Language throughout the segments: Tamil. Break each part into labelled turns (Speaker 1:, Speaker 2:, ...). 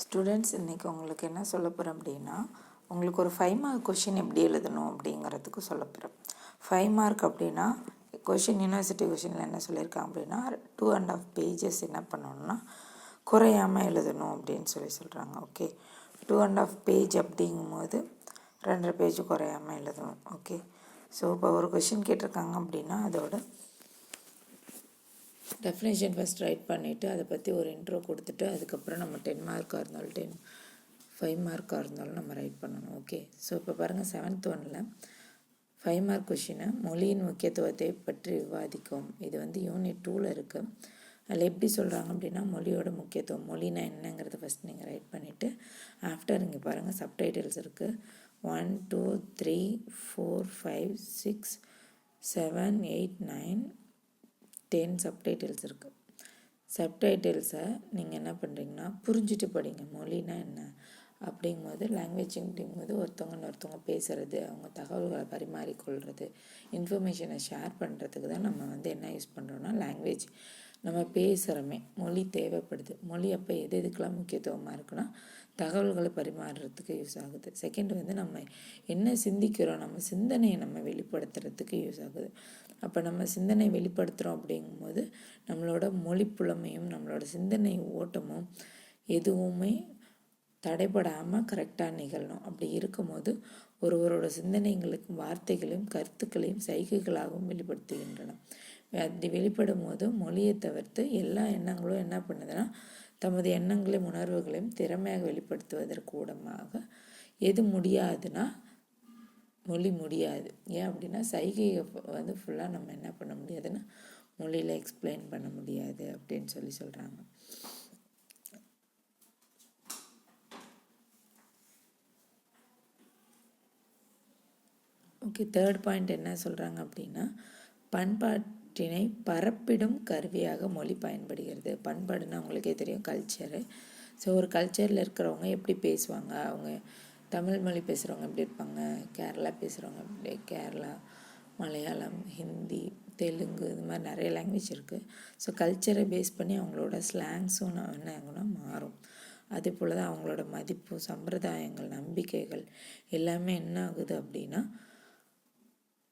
Speaker 1: ஸ்டூடெண்ட்ஸ், இன்றைக்கி உங்களுக்கு என்ன சொல்ல போகிறேன் அப்படின்னா, உங்களுக்கு ஒரு 5 மார்க் கொஷின் எப்படி எழுதணும் அப்படிங்கிறதுக்கு சொல்ல போகிறேன். 5 மார்க் அப்படின்னா கொஷின் யூனிவர்சிட்டி கொஷினில் என்ன சொல்லியிருக்காங்க அப்படின்னா 2.5 பேஜஸ் என்ன பண்ணணும்னா குறையாமல் எழுதணும் அப்படின்னு சொல்கிறாங்க. ஓகே, 2.5 பேஜ் அப்படிங்கும்போது 2.5 பேஜ் குறையாமல் எழுதணும். ஓகே, ஸோ இப்போ ஒரு கொஷின் கேட்டிருக்காங்க அப்படின்னா அதோட டெஃபினேஷன் ஃபஸ்ட் ரைட் பண்ணிவிட்டு அதை பற்றி ஒரு இன்ட்ரோ கொடுத்துட்டு அதுக்கப்புறம் நம்ம 10 மார்க்காக இருந்தாலும் 5 மார்க்காக இருந்தாலும் நம்ம ரைட் பண்ணணும். ஓகே, ஸோ இப்போ பாருங்கள் 7th ஒன்னில் 5 மார்க் கொஷினை மொழியின் முக்கியத்துவத்தை பற்றி விவாதிக்கும். இது வந்து யூனிட் 2ல் இருக்குது. அதில் எப்படி சொல்கிறாங்க அப்படின்னா மொழியோட முக்கியத்துவம், மொழினா என்னங்கிறத ஃபஸ்ட் நீங்கள் ரைட் பண்ணிவிட்டு ஆஃப்டர் இங்கே பாருங்கள் சப்டைட்டில்ஸ் இருக்குது. 1 2 3 4 5 6 7 8 9 10 சப்டைட்டில்ஸ் இருக்குது. சப்டைட்டில்ஸை நீங்கள் என்ன பண்ணுறீங்கன்னா புரிஞ்சுட்டு படிங்க. மொழினா என்ன அப்படிங்கும்போது லாங்குவேஜிங்கும்போது ஒருத்தவங்க பேசுகிறது, அவங்க தகவல்களை பரிமாறிக்கொள்வது, இன்ஃபர்மேஷனை ஷேர் பண்ணுறதுக்கு தான் நம்ம வந்து என்ன யூஸ் பண்ணுறோன்னா லாங்குவேஜ். நம்ம பேசுகிறோமே, மொழி தேவைப்படுது. மொழி அப்போ எதுக்கெல்லாம் முக்கியத்துவமாக இருக்குன்னா தகவல்களை பரிமாறுறதுக்கு யூஸ் ஆகுது. செகண்ட் வந்து நம்ம என்ன சிந்திக்கிறோம், நம்ம சிந்தனையை நம்ம வெளிப்படுத்துறதுக்கு யூஸ் ஆகுது. அப்போ நம்ம சிந்தனை வெளிப்படுத்துகிறோம் அப்படிங்கும்போது நம்மளோட மொழி புலமையும் நம்மளோட சிந்தனை ஓட்டமும் எதுவுமே தடைபடாமல் கரெக்டாக நிகழணும். அப்படி இருக்கும்போது ஒருவரோட சிந்தனைகளுக்கும் வார்த்தைகளையும் கருத்துக்களையும் சைகைகளாகவும் வெளிப்படுத்துகின்றன. அப்படி வெளிப்படும் போது மொழியை தவிர்த்து எல்லா எண்ணங்களும் என்ன பண்ணுதுன்னா தமது எண்ணங்களையும் உணர்வுகளையும் திறமையாக வெளிப்படுத்துவதற்கு கூடமாக எது முடியாதுன்னா மொழி முடியாது. ஏன் அப்படின்னா சைகையை வந்து ஃபுல்லாக நம்ம என்ன பண்ண முடியாதுன்னா மொழியில் எக்ஸ்பிளைன் பண்ண முடியாது அப்படின்னு சொல்கிறாங்க. ஓகே, தேர்ட் பாயிண்ட் என்ன சொல்கிறாங்க அப்படின்னா பண்பாட்டினை பரப்பிடும் கருவியாக மொழி பயன்படுகிறது. பண்பாடுன்னா உங்களுக்கே தெரியும், கல்ச்சரு. ஸோ ஒரு கல்ச்சரில் இருக்கிறவங்க எப்படி பேசுவாங்க, அவங்க தமிழ் மொழி பேசுகிறவங்க எப்படி இருப்பாங்க, கேரளா பேசுகிறவங்க எப்படி, கேரளா, மலையாளம், ஹிந்தி, தெலுங்கு, இது மாதிரி நிறைய லாங்குவேஜ் இருக்குது. ஸோ கல்ச்சரை பேஸ் பண்ணி அவங்களோட ஸ்லாங்ஸும் என்ன ஆகும்னா மாறும். அதே போல் தான் அவங்களோட மதிப்பு, சம்பிரதாயங்கள், நம்பிக்கைகள் எல்லாமே என்ன ஆகுது அப்படின்னா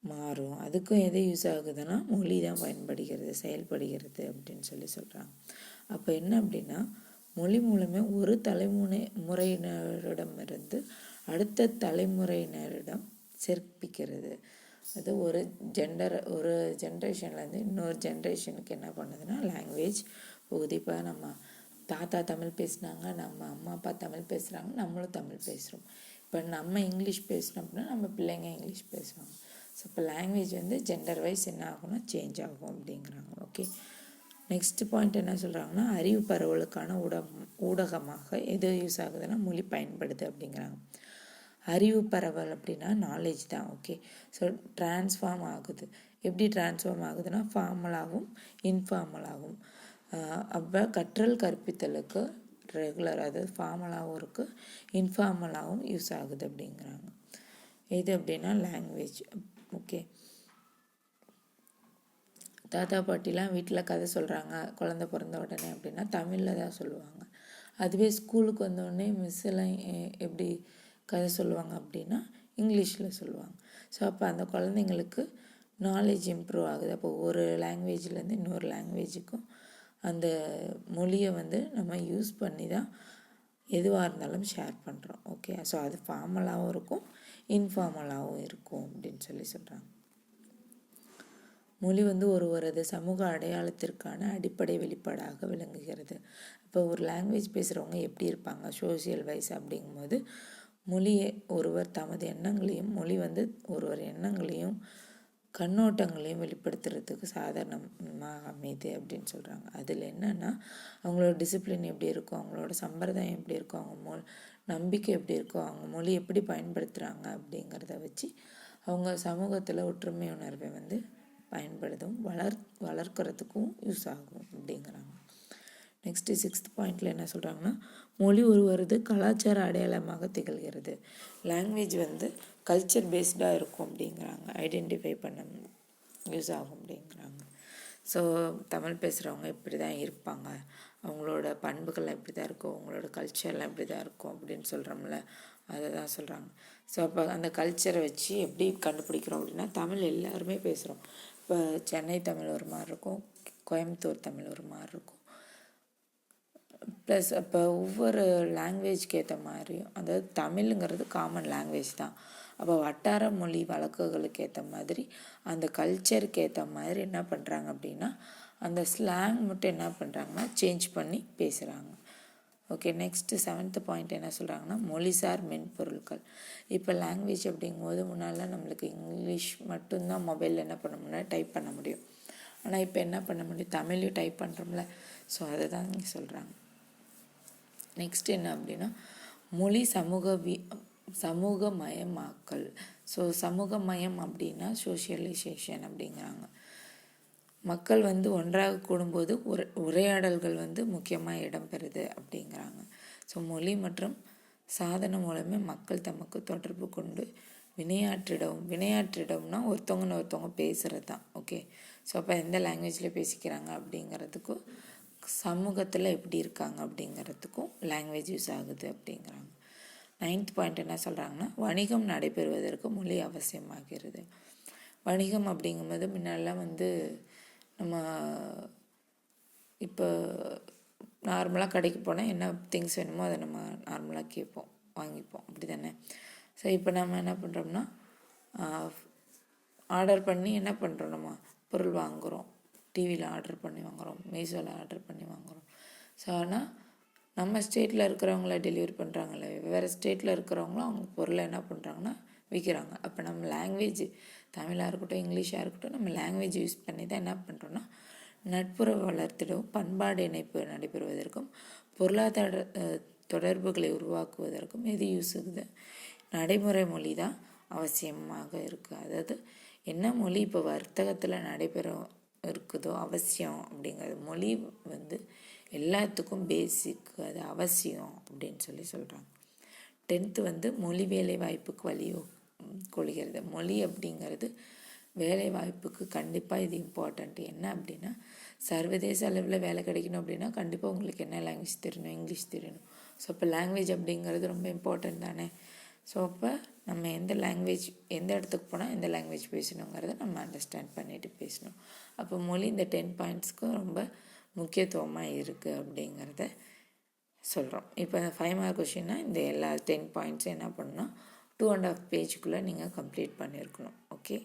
Speaker 1: மாறும். அதுக்கும் எது யூஸ் ஆகுதுன்னா மொழி தான் பயன்படுகிறது, செயல்படுகிறது அப்படின்னு சொல்கிறாங்க. அப்போ என்ன அப்படின்னா மொழி மூலமே ஒரு தலைமுறையினரிடமிருந்து அடுத்த தலைமுறையினரிடம் சிறப்பிக்கிறது. அது ஒரு ஜென்ரேஷன்லேருந்து இன்னொரு ஜென்ரேஷனுக்கு என்ன பண்ணுதுன்னா லாங்குவேஜ் போகுது. இப்போ நம்ம தாத்தா தமிழ் பேசுனாங்க, நம்ம அம்மா அப்பா தமிழ் பேசுகிறாங்க, நம்மளும் தமிழ் பேசுகிறோம். இப்போ நம்ம இங்கிலீஷ் பேசினோம் அப்படின்னா நம்ம பிள்ளைங்க இங்கிலீஷ் பேசுவாங்க. ஸோ இப்போ லாங்குவேஜ் வந்து ஜெண்டர் வைஸ் என்ன ஆகும்னா சேஞ்ச் ஆகும் அப்படிங்கிறாங்க. ஓகே, நெக்ஸ்ட் பாயிண்ட் என்ன சொல்கிறாங்கன்னா அறிவு பரவலுக்கான ஊடகமாக எது யூஸ் ஆகுதுன்னா மொழி பயன்படுது அப்படிங்கிறாங்க. அறிவு பரவல் அப்படின்னா நாலேஜ் தான். ஓகே, ஸோ டிரான்ஸ்ஃபார்ம் ஆகுது. எப்படி டிரான்ஸ்ஃபார்ம் ஆகுதுன்னா ஃபார்மலாகவும் இன்ஃபார்மலாகவும். அப்போ கற்றல் கற்பித்தலுக்கு ரெகுலர், அது ஃபார்மலாகவும் இருக்குது, இன்ஃபார்மலாகவும் யூஸ் ஆகுது அப்படிங்கிறாங்க. எது அப்படின்னா லாங்குவேஜ். ஓகே, தாத்தா பாட்டிலாம் வீட்டில் கதை சொல்கிறாங்க குழந்த பிறந்த உடனே அப்படின்னா தமிழில் தான் சொல்லுவாங்க. அதுவே ஸ்கூலுக்கு வந்தோடனே மிஸ்ஸெல்லாம் எப்படி கதை சொல்லுவாங்க அப்படின்னா இங்கிலீஷில் சொல்லுவாங்க. ஸோ அப்போ அந்த குழந்தைங்களுக்கு நாலேஜ் இம்ப்ரூவ் ஆகுது. அப்போ ஒரு லாங்குவேஜ்லேருந்து இன்னொரு லாங்குவேஜுக்கும் அந்த மொழியை வந்து நம்ம யூஸ் பண்ணி தான் எதுவாக இருந்தாலும் ஷேர் பண்ணுறோம். ஓகே, ஸோ அது ஃபார்மலாகவும் இருக்கும், இன்ஃபார்மலாகவும் இருக்கும் அப்படின்னு சொல்கிறாங்க. மொழி வந்து ஒருவரது சமூக அடையாளத்திற்கான அடிப்படை வெளிப்பாடாக விளங்குகிறது. இப்போ ஒரு லாங்குவேஜ் பேசுகிறவங்க எப்படி இருப்பாங்க சோசியல் வைஸ் அப்படிங்கும்போது மொழியை ஒருவர் தமது எண்ணங்களையும், மொழி வந்து ஒருவர் எண்ணங்களையும் கண்ணோட்டங்களையும் வெளிப்படுத்துறதுக்கு சாதாரணமாக அமைது அப்படின்னு சொல்கிறாங்க. அதில் என்னென்னா அவங்களோட டிசிப்ளின் எப்படி இருக்கும், அவங்களோட சம்பிரதாயம் எப்படி இருக்கும், அவங்க நம்பிக்கை எப்படி இருக்கும், அவங்க மொழி எப்படி பயன்படுத்துகிறாங்க அப்படிங்கிறத வச்சு அவங்க சமூகத்தில் ஒற்றுமை உணர்வை வந்து பயன்படுத்தும், வளர்க்குறதுக்கும் யூஸ் ஆகும் அப்படிங்கிறாங்க. நெக்ஸ்ட்டு 6th பாயிண்டில் என்ன சொல்கிறாங்கன்னா மொழி ஒருவரது கலாச்சார அடையாளமாக திகழ்கிறது. லாங்குவேஜ் வந்து கல்ச்சர் பேஸ்டாக இருக்கும் அப்படிங்கிறாங்க, ஐடென்டிஃபை பண்ண யூஸ் ஆகும் அப்படிங்கிறாங்க. ஸோ தமிழ் பேசுகிறவங்க இப்படி தான் இருப்பாங்க அவங்களோட பண்புகள்லாம் இப்படி தான் இருக்கும், அவங்களோட கல்ச்சர்லாம் இப்படி தான் இருக்கும் அப்படின்னு சொல்கிறோம்ல, அதை தான் சொல்கிறாங்க. ஸோ அப்போ அந்த கல்ச்சரை வச்சு எப்படி கண்டுபிடிக்கிறோம் அப்படின்னா, தமிழ் எல்லாருமே பேசுகிறோம். இப்போ சென்னை தமிழ் ஒரு மாதிரி இருக்கும், கோயம்புத்தூர் தமிழ் ஒரு மாதிரி இருக்கும். ப்ளஸ் அப்போ ஒவ்வொரு லாங்குவேஜ்க்கு ஏற்ற மாதிரியும், அதாவது தமிழுங்கிறது காமன் லாங்குவேஜ் தான். அப்போ வட்டார மொழி வழக்குகளுக்கு ஏற்ற மாதிரி அந்த கல்ச்சருக்கு ஏற்ற மாதிரி என்ன பண்ணுறாங்க அப்படின்னா, அந்த ஸ்லாங் மட்டும் என்ன பண்ணுறாங்கன்னா சேஞ்ச் பண்ணி பேசுகிறாங்க. ஓகே, நெக்ஸ்ட்டு 7th பாயிண்ட் என்ன சொல்கிறாங்கன்னா, மொழிசார் மென்பொருட்கள். இப்போ லாங்குவேஜ் அப்படிங்கும்போது முன்னாடிலாம் நம்மளுக்கு இங்கிலீஷ் மட்டும்தான் மொபைலில் என்ன பண்ண முடியும், டைப் பண்ண முடியும். ஆனால் இப்போ என்ன பண்ண முடியும், தமிழையும் டைப் பண்ணுறோம்ல. ஸோ அதை தான் இங்கே சொல்கிறாங்க. நெக்ஸ்ட் என்ன அப்படின்னா, மொழி சமூகமயமாக்கல். ஸோ சமூகமயம் அப்படின்னா சோஷியலைசேஷன் அப்படிங்கிறாங்க. மக்கள் ஒன்றாக கூடும்போது உரையாடல்கள் முக்கியமாக இடம்பெறுது அப்படிங்கிறாங்க. ஸோ மொழி மற்றும் சாதனம் மூலமே மக்கள் தமக்கு தொடர்பு கொண்டு வினையாற்றிடம்னா ஒருத்தவங்க பேசுகிறது தான். ஓகே, ஸோ அப்போ எந்த லாங்குவேஜில் பேசிக்கிறாங்க அப்படிங்கிறதுக்கும் சமூகத்தில் எப்படி இருக்காங்க அப்படிங்கிறதுக்கும் லாங்குவேஜ் யூஸ் ஆகுது அப்படிங்கிறாங்க. 9th பாயிண்ட் என்ன சொல்கிறாங்கன்னா, வணிகம் நடைபெறுவதற்கு மொழி அவசியமாகிறது. வணிகம் அப்படிங்கும்போது முன்னாடிலாம் நம்ம இப்போ நார்மலாக கடைக்கு போனால் என்ன திங்ஸ் வேணுமோ அதை நம்ம நார்மலாக கேட்போம், வாங்கிப்போம், அப்படி தானே. ஸோ இப்போ நம்ம என்ன பண்ணுறோம்னா, ஆர்டர் பண்ணி என்ன பண்ணுறோம், நம்ம பொருள் வாங்குகிறோம், டிவியில் ஆர்டர் பண்ணி வாங்குகிறோம், மீஷோவில் ஆர்டர் பண்ணி வாங்குகிறோம். ஸோ ஆனால் நம்ம ஸ்டேட்டில் இருக்கிறவங்கள டெலிவரி பண்ணுறாங்கல்ல, வேறு ஸ்டேட்டில் இருக்கிறவங்களும் அவங்க பொருளை என்ன பண்ணுறாங்கன்னா விற்கிறாங்க. அப்போ நம்ம லாங்குவேஜ் தமிழாக இருக்கட்டும் இங்கிலீஷாக இருக்கட்டும், நம்ம லாங்குவேஜ் யூஸ் பண்ணி தான் என்ன பண்ணுறோன்னா நட்புறவு வளர்த்திடவும் பண்பாடு இணைப்பு நடைபெறுவதற்கும் பொருளாதார தொடர்புகளை உருவாக்குவதற்கும் எது யூஸ் ஆகுது, நடைமுறை மொழி தான் அவசியமாக இருக்குது. அதாவது என்ன மொழி இப்போ வர்த்தகத்தில் நடைபெறும் இருக்குதோ அவசியம் அப்படிங்கிறது. மொழி எல்லாத்துக்கும் பேசிக், அது அவசியம் அப்படின்னு சொல்கிறாங்க. 10th மொழி வேலை வாய்ப்புக்கு வழி கொள்கிறது. மொழி அப்படிங்கிறது வேலை வாய்ப்புக்கு கண்டிப்பாக இது இம்பார்ட்டண்ட். என்ன அப்படின்னா, சர்வதேச அளவில் வேலை கிடைக்கணும் அப்படின்னா கண்டிப்பாக உங்களுக்கு என்ன லாங்குவேஜ் தெரியணும், இங்கிலீஷ் தெரியணும். ஸோ இப்போ லாங்குவேஜ் அப்படிங்கிறது ரொம்ப இம்பார்ட்டண்ட் தானே. ஸோ அப்போ நம்ம எந்த இடத்துக்கு போனால் எந்த லாங்குவேஜ் பேசணுங்கிறத நம்ம அண்டர்ஸ்டாண்ட் பண்ணிவிட்டு பேசணும். அப்போ மொழி இந்த 10 பாயிண்ட்ஸ்க்கும் ரொம்ப முக்கியத்துவமாக இருக்குது அப்படிங்கிறத சொல்கிறோம். இப்போ 5 மார்க் கொஷின்னா இந்த எல்லா 10 பாயிண்ட்ஸும் என்ன பண்ணணும்னா 2.5 பேஜுக்குள்ளே நீங்கள் கம்ப்ளீட் பண்ணியிருக்கணும். ஓகே.